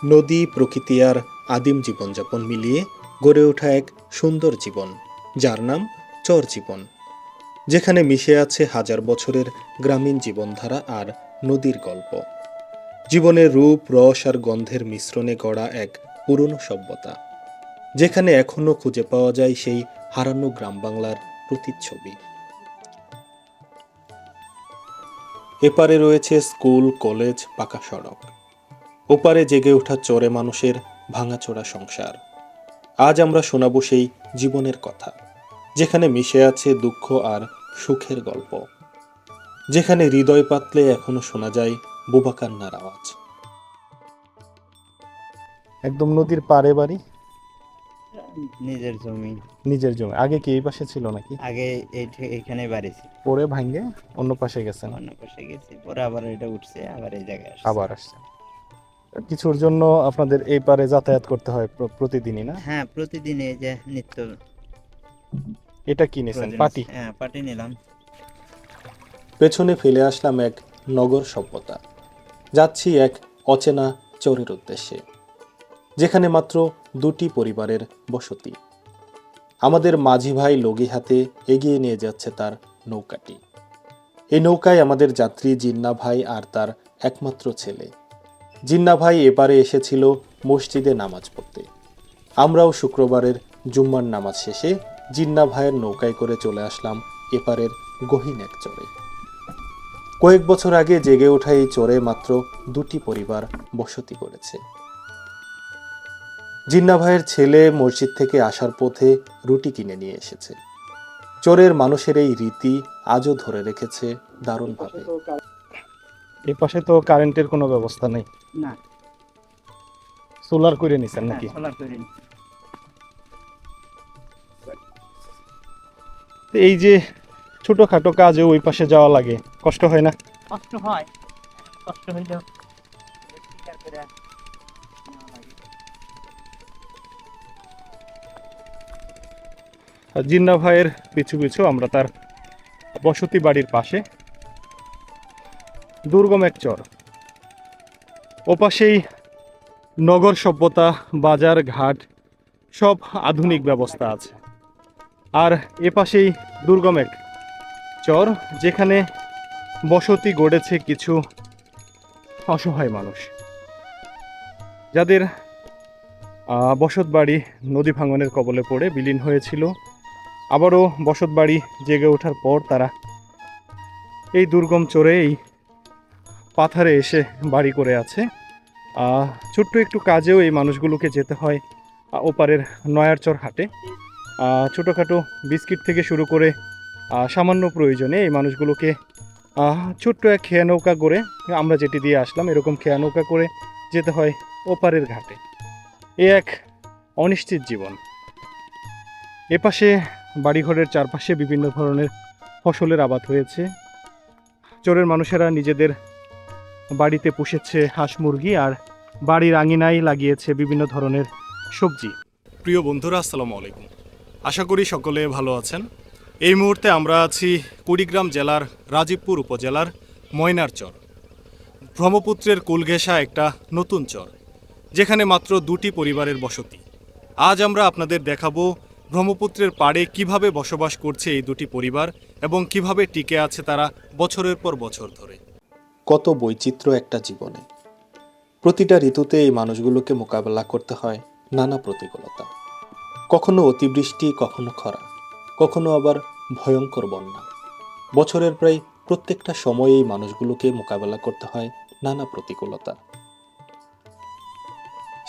নদী, প্রকৃতি আর আদিম জীবনযাপন মিলিয়ে গড়ে ওঠা এক সুন্দর জীবন, যার নাম চর জীবন, যেখানে মিশে আছে হাজার বছরের গ্রামীণ জীবনধারা আর নদীর গল্প। জীবনের রূপ, রস আর গন্ধের মিশ্রণে গড়া এক পুরনো সভ্যতা, যেখানে এখনো খুঁজে পাওয়া যায় সেই হারানো গ্রাম বাংলার প্রতিচ্ছবি। এপারে রয়েছে স্কুল, কলেজ, পাকা সড়ক। ওপারে জেগে ওঠা চরে মানুষের ভাঙাচোরা সংসার। আজ আমরা শোনাব সেই জীবনের কথা, যেখানে মিশে আছে দুঃখ আর সুখের গল্প, যেখানে হৃদয় পাতলে এখনো শোনা যায় বোবা কান্নার আওয়াজ। একদম নদীর পাড়ে বাড়ি? নিজের জমি। নিজের জমি? আগে কি এই পাশে ছিল নাকি? আগে এইখানে বাড়ি ছিল, পরে ভাঙ্গে অন্য পাশে গেছেন? অন্য পাশে গেছি, পরে আবার এটা উঠছে, আবার এই জায়গায় আসছে। আবার আসছেন? কিছুর জন্য আপনাদের এই পারে যাতায়াত করতে হয় প্রতিদিনই, না? হ্যাঁ, প্রতিদিন এই যে নিত্য এটা কি নিছেন? প্রয়োজন। পাটি? হ্যাঁ, পাটি নিলাম। পেছনে ফেলে আসলাম এক নগর সভ্যতা, যাচ্ছি এক অচেনা চরের উদ্দেশ্যে, যেখানে মাত্র দুটি পরিবারের বসতি। আমাদের মাঝি ভাই লগি হাতে এগিয়ে নিয়ে যাচ্ছে তার নৌকাটি। এই নৌকায় আমাদের যাত্রী জিন্না ভাই আর তার একমাত্র ছেলে। জিন্না ভাই এপারে এসেছিল মসজিদে নামাজ পড়তে। আমরাও শুক্রবারের জুম্মার নামাজ শেষে জিন্না ভাইয়ের নৌকায় করে চলে আসলাম এপারের গহীন এক চরে। কয়েক বছর আগে জেগে ওঠা এই চরে মাত্র দুটি পরিবার বসতি করেছে। জিন্না ভাইয়ের ছেলে মসজিদ থেকে আসার পথে রুটি কিনে নিয়ে এসেছে। চরের মানুষের এই রীতি আজও ধরে রেখেছে দারুণভাবে। এই পাশে তো কারেন্টের কোনো ব্যবস্থা নেই? না। সোলার করে নিছেন নাকি? সোলার তৈরি। এই যে ছোটখাটো কাজে ওই পাশে যাওয়া লাগে, কষ্ট হয় না? কষ্ট হয়, কষ্ট হইলেও স্বীকার করে নেওয়া লাগে। আর জিন্না ভাইয়ের পিছু পিছু আমরা তার বসতি বাড়ির পাশে, দুর্গম এক চর। ওপাশেই নগর সভ্যতা, বাজার ঘাট, সব আধুনিক ব্যবস্থা আছে। আর এপাশেই দুর্গম এক চর, যেখানে বসতি গড়েছে কিছু অসহায় মানুষ, যাদের বসত বাড়ি নদী ভাঙনের কবলে পড়ে বিলীন হয়েছিল। আবারও বসত বাড়ি জেগে ওঠার পর তারা এই দুর্গম চরে, এই পাথারে এসে বাড়ি করে আছে। ছোট্ট একটু কাজেও এই মানুষগুলোকে যেতে হয় ওপারের নয়ারচর হাটে। ছোটোখাটো বিস্কিট থেকে শুরু করে সামান্য প্রয়োজনে এই মানুষগুলোকে ছোট্ট এক খেয়া নৌকা করে, আমরা যেটি দিয়ে আসলাম এরকম খেয়া নৌকা করে যেতে হয় ওপারের ঘাটে। এ এক অনিশ্চিত জীবন। এপাশে বাড়িঘরের চারপাশে বিভিন্ন ধরনের ফসলের আবাদ হয়েছে। চরের মানুষেরা নিজেদের বাড়িতে পুষেছে হাঁস মুরগি, আর বাড়ির আঙিনায় লাগিয়েছে বিভিন্ন ধরনের সবজি। প্রিয় বন্ধুরা, আসসালামু আলাইকুম। আশা করি সকলে ভালো আছেন। এই মুহূর্তে আমরা আছি কুড়িগ্রাম জেলার রাজীবপুর উপজেলার ময়নার চর, ব্রহ্মপুত্রের কুল ঘেঁষা একটা নতুন চর, যেখানে মাত্র দুটি পরিবারের বসতি। আজ আমরা আপনাদের দেখাবো ব্রহ্মপুত্রের পাড়ে কিভাবে বসবাস করছে এই দুটি পরিবার এবং কিভাবে টিকে আছে তারা বছরের পর বছর ধরে। কত বৈচিত্র্য একটা জীবনে! প্রতিটা ঋতুতে এই মানুষগুলোকে মোকাবেলা করতে হয় নানা প্রতিকূলতা। কখনো অতিবৃষ্টি, কখনো খরা, কখনো আবার ভয়ঙ্কর বন্যা। বছরের প্রায় প্রত্যেকটা সময়ে এই মানুষগুলোকে মোকাবেলা করতে হয় নানা প্রতিকূলতা।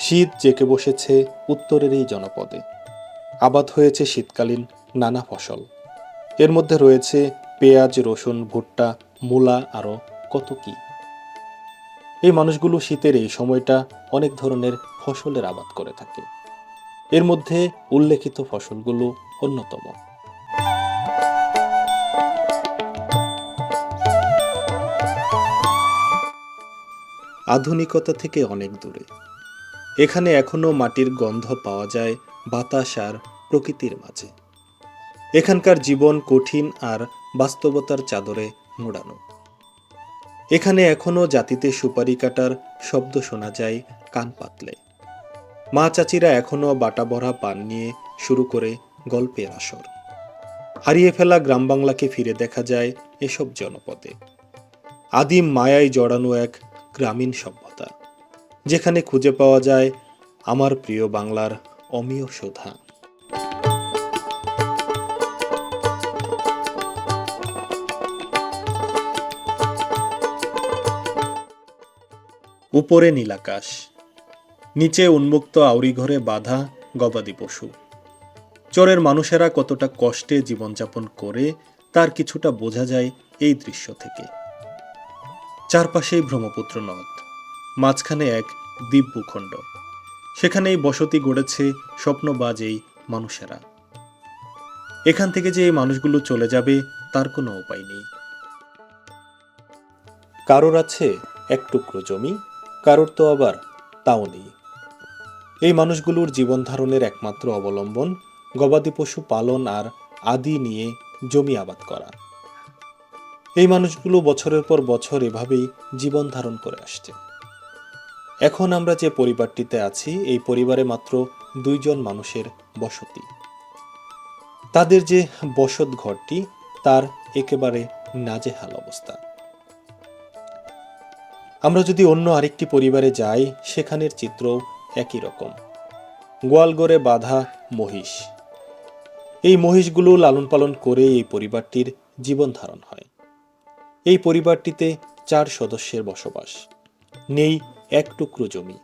শীত জেঁকে বসেছে উত্তরের এই জনপদে। আবাদ হয়েছে শীতকালীন নানা ফসল। এর মধ্যে রয়েছে পেঁয়াজ, রসুন, ভুট্টা, মূলা, আরও কত কি। এই মানুষগুলো শীতের এই সময়টা অনেক ধরনের ফসলের আবাদ করে থাকে। এর মধ্যে উল্লেখিত ফসলগুলো অন্যতম। আধুনিকতা থেকে অনেক দূরে, এখানে এখনো মাটির গন্ধ পাওয়া যায় বাতাস আর প্রকৃতির মাঝে। এখানকার জীবন কঠিন আর বাস্তবতার চাদরে মোড়ানো। এখানে এখনো জাতিতে সুপারি কাটার শব্দ শোনা যায় কান পাতলে। মা চাচিরা এখনো বাটা ভরা পান নিয়ে শুরু করে গল্পের আসর। হারিয়ে ফেলা গ্রাম বাংলাকে ফিরে দেখা যায় এসব জনপদে। আদিম মায়ায় জড়ানো এক গ্রামীণ সভ্যতা, যেখানে খুঁজে পাওয়া যায় আমার প্রিয় বাংলার অমীয় সুধা। উপরে নীলাকাশ, নিচে উন্মুক্ত আউরি ঘরে বাঁধা গবাদি পশু। চরের মানুষেরা কতটা কষ্টে জীবনযাপন করে তার কিছুটা বোঝা যায় এই দৃশ্য থেকে। চারপাশেই ব্রহ্মপুত্র নদ, মাঝখানে এক দ্বীপ ভূখণ্ড। সেখানেই বসতি গড়েছে স্বপ্নবাজ এই মানুষেরা। এখান থেকে যে এই মানুষগুলো চলে যাবে তার কোনো উপায় নেই। কারোর আছে এক টুকরো জমি, কারোর তো আবার তাও নেই। এই মানুষগুলোর জীবন ধারণের একমাত্র অবলম্বন গবাদি পশু পালন আর আদি নিয়ে জমি আবাদ করা। এই মানুষগুলো বছরের পর বছর এভাবেই জীবন ধারণ করে আসছে। এখন আমরা যে পরিবারটিতে আছি, এই পরিবারে মাত্র 2 জন মানুষের বসতি। তাদের যে বসত ঘরটি, তার একেবারে নাজেহাল অবস্থা। আমরা যদি অন্য আরেকটি পরিবারে যাই, সেখানের চিত্র একই রকম। গোয়ালঘরে বাঁধা মহিষ। এই মহিষগুলো লালন পালন করে এই পরিবারটির জীবন ধারণ হয়। এই পরিবারটিতে 4 সদস্যের বসবাস, নেই এক টুকরো জমি।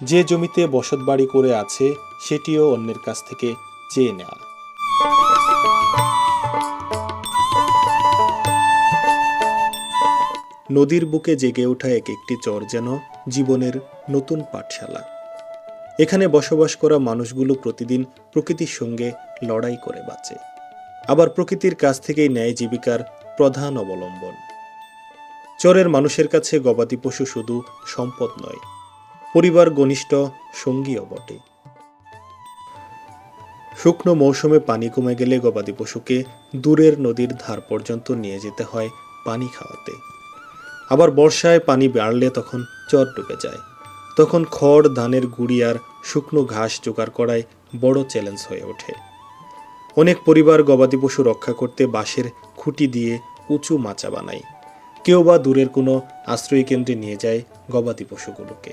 যে জমিতে বসত বাড়ি করে আছে, সেটিও অন্যের কাছ থেকে চেয়ে নেওয়া। নদীর বুকে জেগে ওঠা এক একটি চর যেন জীবনের নতুন পাঠশালা। এখানে বসবাস করা মানুষগুলো প্রতিদিন প্রকৃতির সঙ্গে লড়াই করে বাঁচে, আবার প্রকৃতির কাছ থেকেই নেয় জীবিকার প্রধান অবলম্বন। চরের মানুষের কাছে গবাদি পশু শুধু সম্পদ নয়, পরিবার ঘনিষ্ঠ সঙ্গীও বটে। শুকনো মৌসুমে পানি কমে গেলে গবাদি পশুকে দূরের নদীর ধার পর্যন্ত নিয়ে যেতে হয় পানি খাওয়াতে। আবার বর্ষায় পানি বাড়লে তখন চর ডুবে যায়। তখন খড়, ধানের গুঁড়ি আর শুকনো ঘাস জোগাড় করাই বড় চ্যালেঞ্জ হয়ে ওঠে। অনেক পরিবার গবাদি পশু রক্ষা করতে বাঁশের খুঁটি দিয়ে উঁচু মাচা বানায়। কেউ বা দূরের কোনো আশ্রয় কেন্দ্রে নিয়ে যায় গবাদি পশুগুলোকে।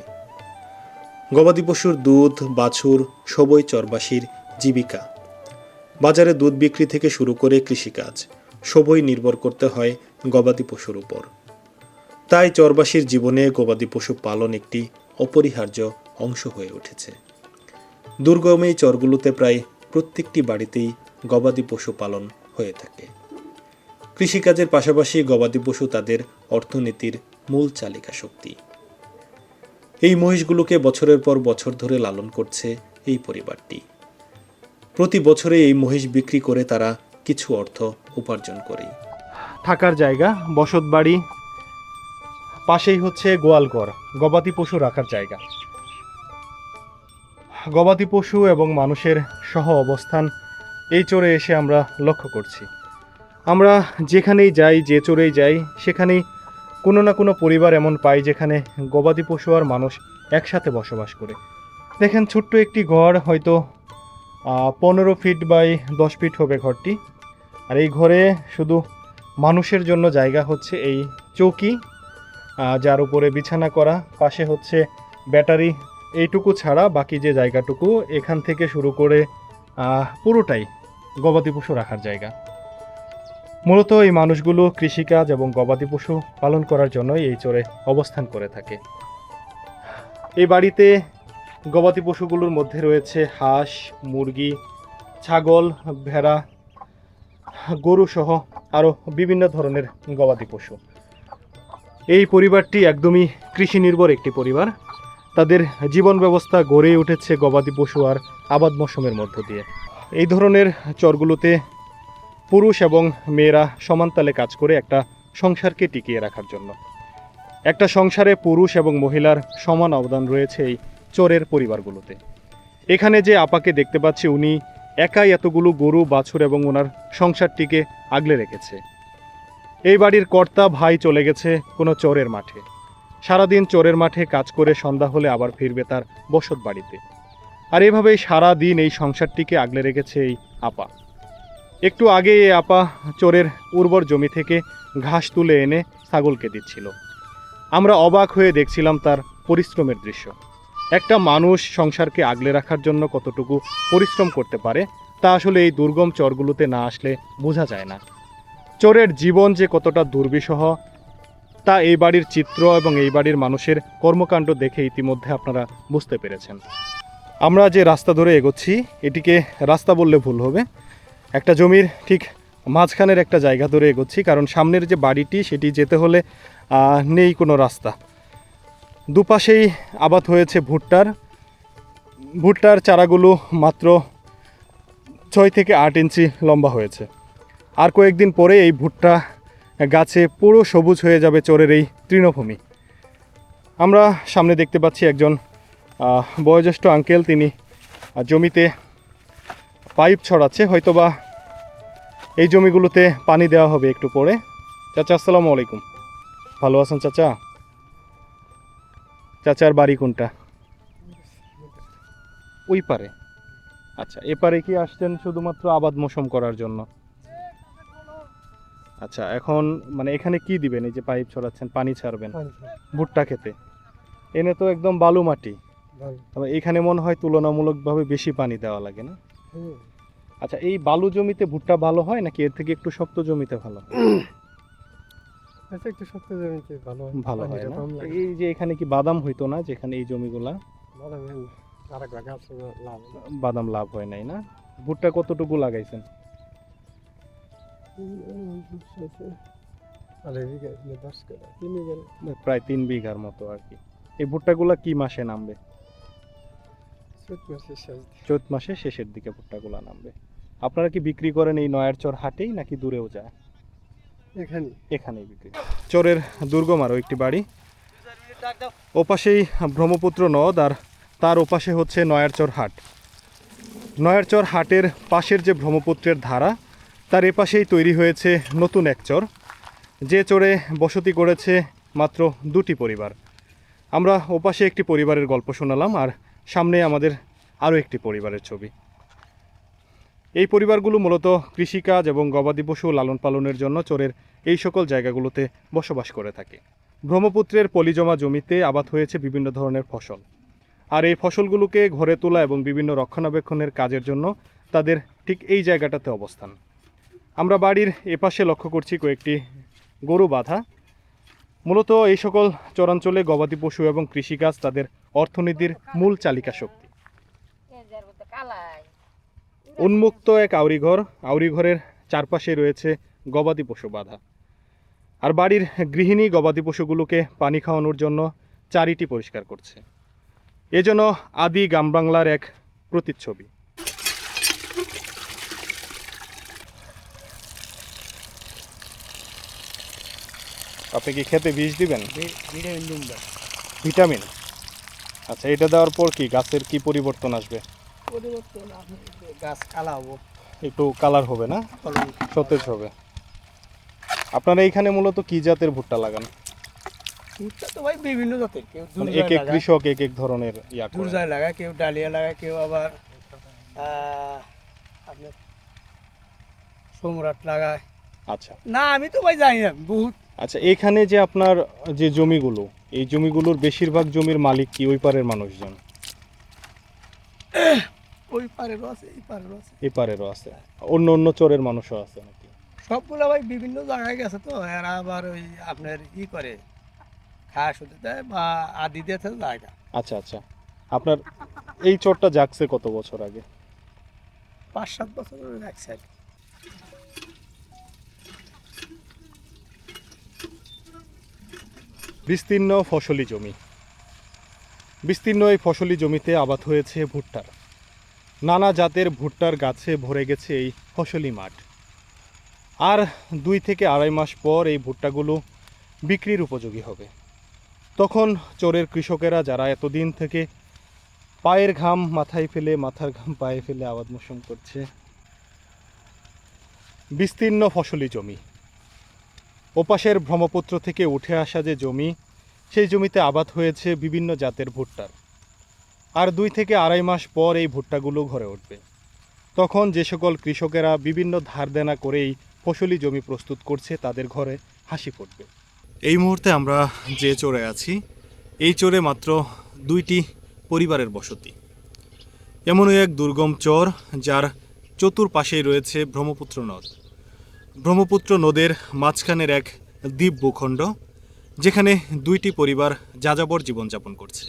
গবাদি পশুর দুধ, বাছুর সবই চরবাসীর জীবিকা। বাজারে দুধ বিক্রি থেকে শুরু করে কৃষিকাজ সবই নির্ভর করতে হয় গবাদি পশুর উপর। তাই চরবাসীর জীবনে গবাদি পশু পালন একটি অপরিহার্য অংশ হয়ে উঠেছে। দুর্গম এই চরগুলোতে প্রায় প্রত্যেকটি বাড়িতেই গবাদি পশু পালন হয়ে থাকে। কৃষিকাজের পাশাপাশি গবাদি পশু তাদের অর্থনীতির মূল চালিকা শক্তি। এই মহিষগুলোকে বছরের পর বছর ধরে লালন করছে এই পরিবারটি। প্রতি বছরে এই মহিষ বিক্রি করে তারা কিছু অর্থ উপার্জন করে। থাকার জায়গা, বসত বাড়ি, পাশেই হচ্ছে গোয়ালঘর, গবাদি পশু রাখার জায়গা। গবাদি পশু এবং মানুষের সহ অবস্থান এই চরে এসে আমরা লক্ষ্য করছি। আমরা যেখানেই যাই, যে চরেই যাই, সেখানেই কোনো না কোনো পরিবার এমন পাই যেখানে গবাদি পশু আর মানুষ একসাথে বসবাস করে। দেখেন, ছোট্ট একটি ঘর, হয়তো 15 ফিট বাই 10 ফিট হবে ঘরটি। আর এই ঘরে শুধু মানুষের জন্য জায়গা হচ্ছে এই চৌকি, যার উপরে বিছানা করা, পাশে হচ্ছে ব্যাটারি, এইটুকু ছাড়া বাকি যে জায়গাটুকু এখান থেকে শুরু করে পুরোটাই গবাদি পশু রাখার জায়গা। মূলত এই মানুষগুলো কৃষিকাজ এবং গবাদি পশু পালন করার জন্যই এই চরে অবস্থান করে থাকে। এই বাড়িতে গবাদি পশুগুলোর মধ্যে রয়েছে হাঁস, মুরগি, ছাগল, ভেড়া, গরু সহ আরও বিভিন্ন ধরনের গবাদি পশু। এই পরিবারটি একদমই কৃষি নির্ভর একটি পরিবার। তাদের জীবন ব্যবস্থা গড়ে উঠেছে গবাদি পশু আর আবাদ মৌসুমের মধ্য দিয়ে। এই ধরনের চরগুলোতে পুরুষ এবং মেয়েরা সমানতালে কাজ করে একটা সংসারকে টিকিয়ে রাখার জন্য। একটা সংসারে পুরুষ এবং মহিলার সমান অবদান রয়েছে এই চরের পরিবারগুলোতে। এখানে যে আপাকে দেখতে পাচ্ছি, উনি একাই এতগুলো গরু, বাছুর এবং ওনার সংসারটিকে আগলে রেখেছে। এই বাড়ির কর্তা ভাই চলে গেছে কোনো চোরের মাঠে। সারাদিন চোরের মাঠে কাজ করে সন্ধ্যা হলে আবার ফিরবে তার বসত বাড়িতে। আর এভাবেই সারাদিন এই সংসারটিকে আগলে রেখেছে এই আপা। একটু আগে এই আপা চোরের উর্বর জমি থেকে ঘাস তুলে এনে ছাগলকে দিচ্ছিল। আমরা অবাক হয়ে দেখছিলাম তার পরিশ্রমের দৃশ্য। একটা মানুষ সংসারকে আগলে রাখার জন্য কতটুকু পরিশ্রম করতে পারে তা আসলে এই দুর্গম চরগুলোতে না আসলে বোঝা যায় না। চোরের জীবন যে কতটা দুর্বিষহ তা এই বাড়ির চিত্র এবং এই বাড়ির মানুষের কর্মকাণ্ড দেখে ইতিমধ্যে আপনারা বুঝতে পেরেছেন। আমরা যে রাস্তা ধরে এগোচ্ছি এটিকে রাস্তা বললে ভুল হবে, একটা জমির ঠিক মাঝখানের একটা জায়গা ধরে এগোচ্ছি, কারণ সামনের যে বাড়িটি সেটি যেতে হলে নেই কোনো রাস্তা। দুপাশেই আবাদ হয়েছে ভুট্টার চারাগুলো মাত্র 6 থেকে 8 ইঞ্চি লম্বা হয়েছে। আর কয়েকদিন পরে এই ভুট্টা গাছে পুরো সবুজ হয়ে যাবে চোরের এই তৃণভূমি। আমরা সামনে দেখতে পাচ্ছি একজন বয়োজ্যেষ্ঠ আঙ্কেল, তিনি জমিতে পাইপ ছড়াচ্ছে, হয়তোবা এই জমিগুলোতে পানি দেওয়া হবে একটু পরে। চাচা আসসালামু আলাইকুম, ভালো আছেন চাচা? চাচার বাড়ি কোনটা? ওই পারে। আচ্ছা, এপারে কি আসছেন শুধুমাত্র আবাদ মৌসুম করার জন্য? আচ্ছা, এখন মানে এখানে কি দিবেন? এই যে পাইপ ছড়াচ্ছেন, পানি ছাড়বেন ভুট্টা খেতে, এনে তো একদম বালু মাটি, তবে এখানে মনে হয় তুলনামূলকভাবে বেশি পানি দেওয়া লাগে না? আচ্ছা, এই বালু জমিতে ভুট্টা ভালো হয় নাকি এর থেকে একটু শক্ত জমিতে ভালো হয়? একটু শক্ত জমিতে ভালো হয়। ভালো হয় পানিটা না? কম লাগে। এই যে এখানে কি বাদাম হইতো না, যেখানে এই জমিগুলা? বাদামে আরেক জায়গা আছে লাভ হয়। বাদাম লাভ হয় নাই না? ভুট্টা কতটুকু লাগাইছেন? আড়াই বিঘা, 10 কাঠা, 3 বিঘা। প্রায় 3 বিঘার মতো আর কি। এই ভুট্টাগুলা কি মাসে নামবে? চৈত মাসের শেষ দিকে। চৈত মাসের শেষের দিকে ভুট্টাগুলা নামবে। আপনারা কি বিক্রি করেন এই নয়ারচর হাটেই নাকি দূরেও যায়? এখানে এখানেই বিক্রি। চরের দুর্গম আরও একটি বাড়ি, ওপাশেই ব্রহ্মপুত্র নদ আর তার ওপাশে হচ্ছে নয়ারচর হাট। নয়ারচর হাটের পাশের যে ব্রহ্মপুত্রের ধারা তার এপাশেই তৈরি হয়েছে নতুন এক চর, যে চরে বসতি করেছে মাত্র 2টি পরিবার। আমরা ওপাশে একটি পরিবারের গল্প শোনালাম আর সামনে আমাদের আরও একটি পরিবারের ছবি। এই পরিবারগুলো মূলত কৃষিকাজ এবং গবাদি পশু লালন পালনের জন্য চরের এই সকল জায়গাগুলোতে বসবাস করে থাকে। ব্রহ্মপুত্রের পলিজমা জমিতে আবাদ হয়েছে বিভিন্ন ধরনের ফসল, আর এই ফসলগুলোকে ঘরে তোলা এবং বিভিন্ন রক্ষণাবেক্ষণের কাজের জন্য তাদের ঠিক এই জায়গাটাতে অবস্থান। আমরা বাড়ির এপাশে লক্ষ্য করছি কয়েকটি গরু বাঁধা। মূলত এই সকল চরাঞ্চলে গবাদি পশু এবং কৃষিকাজ তাদের অর্থনীতির মূল চালিকা শক্তি। উন্মুক্ত এক আউরিঘরের চারপাশে রয়েছে গবাদি পশু বাঁধা, আর বাড়ির গৃহিণী গবাদি পশুগুলোকে পানি খাওয়ানোর জন্য চারিটি পরিষ্কার করছে। এ যেন আদি গ্রাম বাংলার এক প্রতিচ্ছবি। আপনি কি খেতে বিষ দিবেন? ভিটামিন। আচ্ছা, এটা দেওয়ার পর কি গাছের কি পরিবর্তন আসবে? পরিবর্তন গাছ কালা হবো, একটু কালার হবে না, সতেজ হবে। আপনারা এইখানে মূলত কি জাতের ভুট্টা লাগান? ভুট্টা তো ভাই বিভিন্ন জাতের, কেউ মানে এক এক কৃষক এক এক ধরনের ইয়া করে। দুর্জয় লাগায়, কেউ ডালিয়া লাগায়, কেউ আবার আপনার সম্রাট লাগায়। আচ্ছা না আমি তো ভাই জানি না বহুত। আচ্ছা, এখানে যে আপনার যে জমিগুলো, এই জমিগুলোর বেশিরভাগ জমির মালিক কি ওই পারের মানুষজন? ওই পারেরও আছে, এই পারেরও আছে, এই পারেরও আছে, অন্য অন্য চরের মানুষও আছে নাকি? সবগুলো ভাই বিভিন্ন জায়গায় গেছে তো, এরা আবার ওই আপনার করে খাস হতে দেয় বা আদি দিতে জায়গা। আচ্ছা আচ্ছা, আপনার এই চরটা জাগছে কত বছর আগে? 5-7 বছর রাখছে আর কি। বিস্তীর্ণ ফসলি জমি, বিস্তীর্ণ এই ফসলি জমিতে আবাদ হয়েছে ভুট্টার। নানা জাতের ভুট্টার গাছে ভরে গেছে এই ফসলি মাঠ। আর 2 থেকে আড়াই মাস পর এই ভুট্টাগুলো বিক্রির উপযোগী হবে। তখন চরের কৃষকেরা যারা এতদিন থেকে পায়ের ঘাম মাথায় ফেলে, মাথার ঘাম পায়ে ফেলে আবাদ মৌসুম করছে, বিস্তীর্ণ ফসলি জমি, ওপাশের ব্রহ্মপুত্র থেকে উঠে আসা যে জমি, সেই জমিতে আবাদ হয়েছে বিভিন্ন জাতের ভুট্টার। আর 2 থেকে আড়াই মাস পর এই ভুট্টাগুলো ঘরে উঠবে। তখন যে সকল কৃষকেরা বিভিন্ন ধার দেনা করে এই ফসলি জমি প্রস্তুত করছে, তাদের ঘরে হাসি ফুটবে। এই মুহূর্তে আমরা যে চরে আছি, এই চরে মাত্র 2টি পরিবারের বসতি। এমনই এক দুর্গম চর, যার চতুর্পাশেই রয়েছে ব্রহ্মপুত্র নদ। ব্রহ্মপুত্র নদের মাঝখানের এক দ্বীপ ভূখণ্ড, যেখানে 2টি পরিবার যাযাবর জীবনযাপন করছে।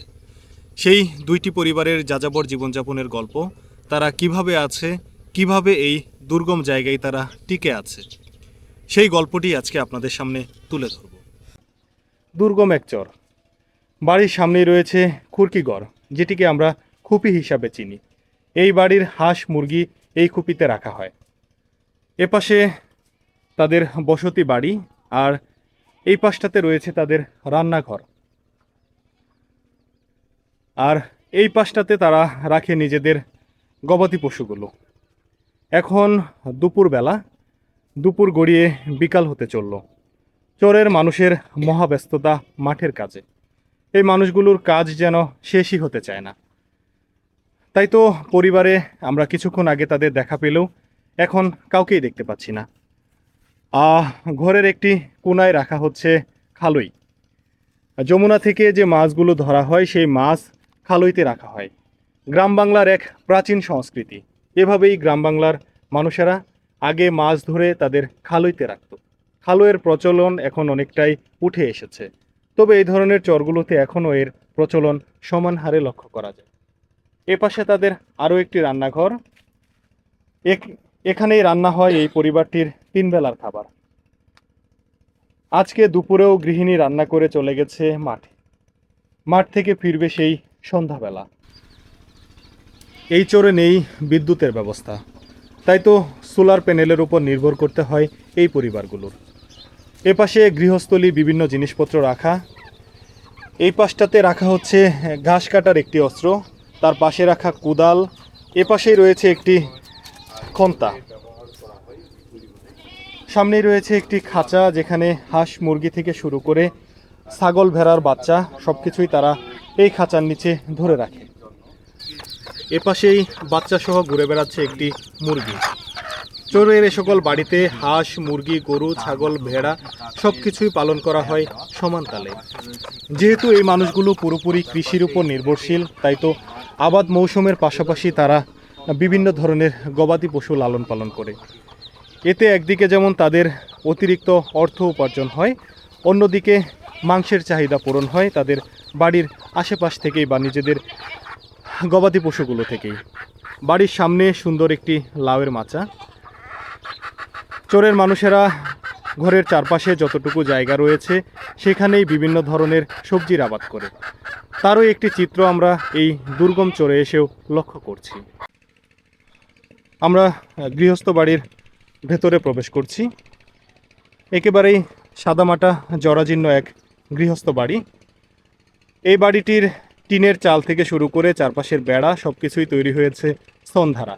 সেই 2টি পরিবারের যাযাবর জীবনযাপনের গল্প, তারা কিভাবে আছে, কিভাবে এই দুর্গম জায়গায় তারা টিকে আছে, সেই গল্পটি আজকে আপনাদের সামনে তুলে ধরব। দুর্গম এক চর, বাড়ির সামনেই রয়েছে খুরকিঘর, যেটিকে আমরা খুপি হিসাবে চিনি। এই বাড়ির হাঁস মুরগি এই খুপিতে রাখা হয়। এপাশে তাদের বসতি বাড়ি, আর এই পাশটাতে রয়েছে তাদের রান্নাঘর, আর এই পাশটাতে তারা রাখে নিজেদের গবাদি পশুগুলো। এখন দুপুরবেলা, দুপুর গড়িয়ে বিকাল হতে চলল। চরের মানুষের মহাব্যস্ততা মাঠের কাজে। এই মানুষগুলোর কাজ যেন শেষই হতে চায় না। তাই তো পরিবারে আমরা কিছুক্ষণ আগে তাদের দেখা পেলেও এখন কাউকেই দেখতে পাচ্ছি না। ঘরের একটি কোনায় রাখা হচ্ছে খালই। যমুনা থেকে যে মাছগুলো ধরা হয়, সেই মাছ খালইতে রাখা হয়। গ্রাম বাংলার এক প্রাচীন সংস্কৃতি। এভাবেই গ্রাম বাংলার মানুষেরা আগে মাছ ধরে তাদের খালইতে রাখত। খালইয়ের প্রচলন এখন অনেকটাই উঠে এসেছে, তবে এই ধরনের চরগুলোতে এখনও এর প্রচলন সমান হারে লক্ষ্য করা যায়। এপাশে তাদের আরও একটি রান্নাঘর। এখানেই রান্না হয় এই পরিবারটির 3 বেলার খাবার। আজকে দুপুরেও গৃহিণী রান্না করে চলে গেছে মাঠে। মাঠ থেকে ফিরবে সেই সন্ধ্যাবেলা। এই চরে নেই বিদ্যুতের ব্যবস্থা, তাই তো সোলার প্যানেলের উপর নির্ভর করতে হয় এই পরিবারগুলোর। এপাশে গৃহস্থলী বিভিন্ন জিনিসপত্র রাখা। এই পাশটাতে রাখা হচ্ছে ঘাস কাটার একটি অস্ত্র, তার পাশে রাখা কোদাল। এপাশেই রয়েছে একটি খন্তা। সামনেই রয়েছে একটি খাঁচা, যেখানে হাঁস মুরগি থেকে শুরু করে ছাগল ভেড়ার বাচ্চা সবকিছুই তারা এই খাঁচার নিচে ধরে রাখে। এপাশেই বাচ্চা সহ ঘুরে বেড়াচ্ছে একটি মুরগি। চোরের এ সকল বাড়িতে হাঁস মুরগি গরু ছাগল ভেড়া সবকিছুই পালন করা হয় সমান তালে। যেহেতু এই মানুষগুলো পুরোপুরি কৃষির উপর নির্ভরশীল, তাই তো আবাদ মৌসুমের পাশাপাশি তারা বিভিন্ন ধরনের গবাদি পশু লালন পালন করে। এতে একদিকে যেমন তাদের অতিরিক্ত অর্থ উপার্জন হয়, অন্যদিকে মাংসের চাহিদা পূরণ হয় তাদের বাড়ির আশেপাশ থেকেই বা নিজেদের গবাদি পশুগুলো থেকেই। বাড়ির সামনে সুন্দর একটি লাউয়ের মাচা। চরের মানুষেরা ঘরের চারপাশে যতটুকু জায়গা রয়েছে সেখানেই বিভিন্ন ধরনের সবজির আবাদ করে। তারও একটি চিত্র আমরা এই দুর্গম চরে এসেও লক্ষ্য করছি। আমরা গৃহস্থ বাড়ির ভেতরে প্রবেশ করছি। একেবারেই সাদামাটা জরাজীর্ণ এক গৃহস্থ বাড়ি। এই বাড়িটির টিনের চাল থেকে শুরু করে চারপাশের বেড়া সবকিছুই তৈরি হয়েছে সন দ্বারা।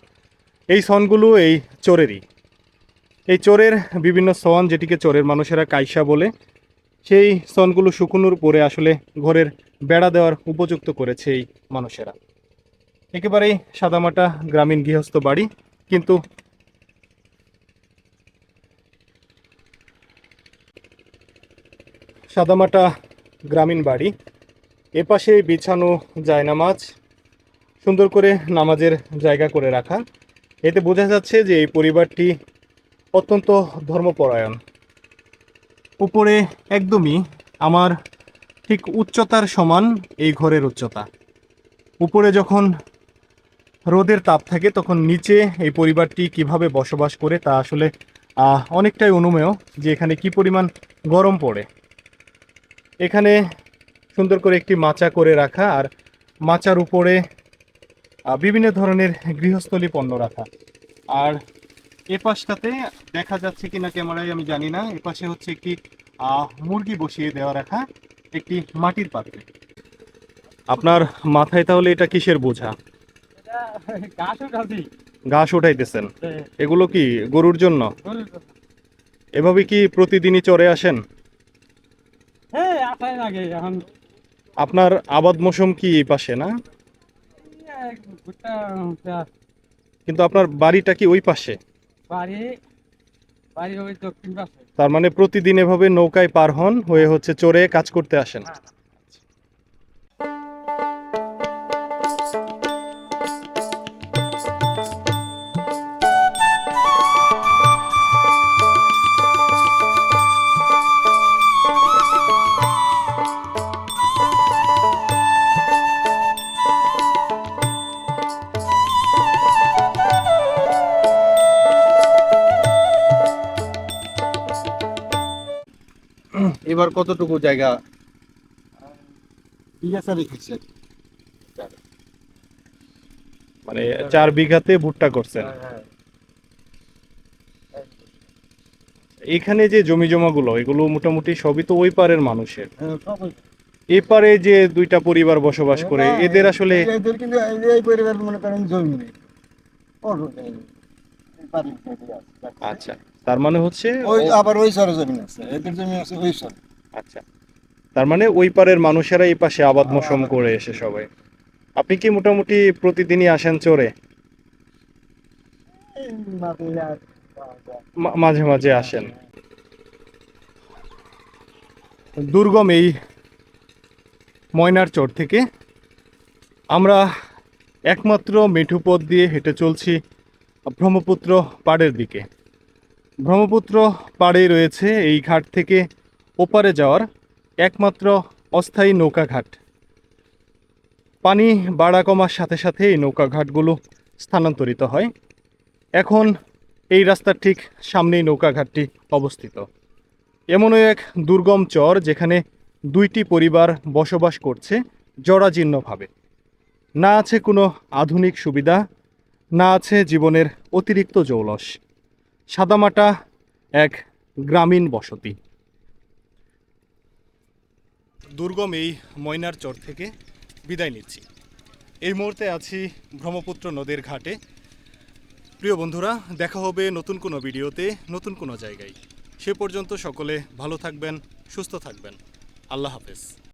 এই সনগুলো এই চোরেরই। এই চোরের বিভিন্ন সন, যেটিকে চোরের মানুষেরা কাইসা বলে, সেই সনগুলো শুকনোর পরে আসলে ঘরের বেড়া দেওয়ার উপযুক্ত করেছে এই মানুষেরা। একেবারেই সাদামাটা গ্রামীণ গৃহস্থ বাড়ি, কিন্তু সাদামাটা গ্রামীণ বাড়ি। এপাশে বিছানো জায়নামাজ, সুন্দর করে নামাজের জায়গা করে রাখা। এতে বোঝা যাচ্ছে যে এই পরিবারটি অত্যন্ত ধর্মপরায়ণ। উপরে একদমই আমার ঠিক উচ্চতার সমান এই ঘরের উচ্চতা। উপরে যখন রোদের তাপ থাকে, তখন নিচে এই পরিবারটি কিভাবে বসবাস করে তা আসলে অনেকটাই অনুমেয় যে এখানে কি পরিমাণ গরম পড়ে। এখানে সুন্দর করে একটি মাচা করে রাখা, আর মাচার উপরে বিভিন্ন ধরনের গৃহস্থলী পণ্য রাখা। আর এ পাশটাতে দেখা যাচ্ছে কিনা ক্যামেরায় আমি জানি না, এ পাশে হচ্ছে একটি মুরগি বসিয়ে দেওয়া রাখা একটি মাটির পাত্রে। আপনার মাথায় তাহলে এটা কিসের বোঝা? ঘাস উঠাইতেছেন? এগুলো কি গরুর জন্য? এভাবে কি প্রতিদিনই চরে আসেন? হ্যাঁ আসাই লাগে এখন আপনার আবাদ মৌসুম কি এই পাশে না? ভুট্টা কিন্তু আপনার বাড়িটা কি ওই পাশে? বাড়ি বাড়ি ওই দক্ষিণ পাশে। তার মানে প্রতিদিন এভাবে নৌকায় পার হন হয়ে হচ্ছে চরে কাজ করতে আসেন। এবার কতটুকু জায়গা? মানে 4 বিঘাতে ভুট্টা করছেন। এখানে যে জমি জমাগুলো এগুলো মোটামুটি সবই তো ওই পারের মানুষের। এই পারে যে 2টা পরিবার বসবাস করে এদের আসলে এদের কিন্তু এই পরিবার মনে করেন জমি নেই। আচ্ছা, তার মানে হচ্ছে ওই আবার ওই সরে জমি আছে, এদের জমি আছে ওই সরে। আচ্ছা, তার মানে ওই পারের মানুষেরা এই পাশে আবাদ মৌসুম করে এসে সবাই। আপনি কি মোটামুটি প্রতিদিনই আসেন চরে? মাঝে মাঝে আসেন। দুর্গম এই ময়নার চর থেকে আমরা একমাত্র মেঠু পথ দিয়ে হেঁটে চলছি ব্রহ্মপুত্র পাড়ের দিকে। ব্রহ্মপুত্র পাড়ে রয়েছে এই ঘাট থেকে ওপারে যাওয়ার একমাত্র অস্থায়ী নৌকাঘাট। পানি বাড়া কমার সাথে সাথে এই নৌকাঘাটগুলো স্থানান্তরিত হয়। এখন এই রাস্তার ঠিক সামনেই নৌকাঘাটটি অবস্থিত। এমনই এক দুর্গম চর যেখানে 2টি পরিবার বসবাস করছে জরাজীর্ণভাবে। না আছে কোনো আধুনিক সুবিধা, না আছে জীবনের অতিরিক্ত জৌলস। সাদামাটা এক গ্রামীণ বসতি। দুর্গম এই ময়নার চর থেকে বিদায় নিচ্ছি। এই মুহূর্তে আছি ব্রহ্মপুত্র নদীর ঘাটে। প্রিয় বন্ধুরা, দেখা হবে নতুন কোনো ভিডিওতে নতুন কোনো জায়গায়। সে পর্যন্ত সকলে ভালো থাকবেন, সুস্থ থাকবেন। আল্লাহ হাফেজ।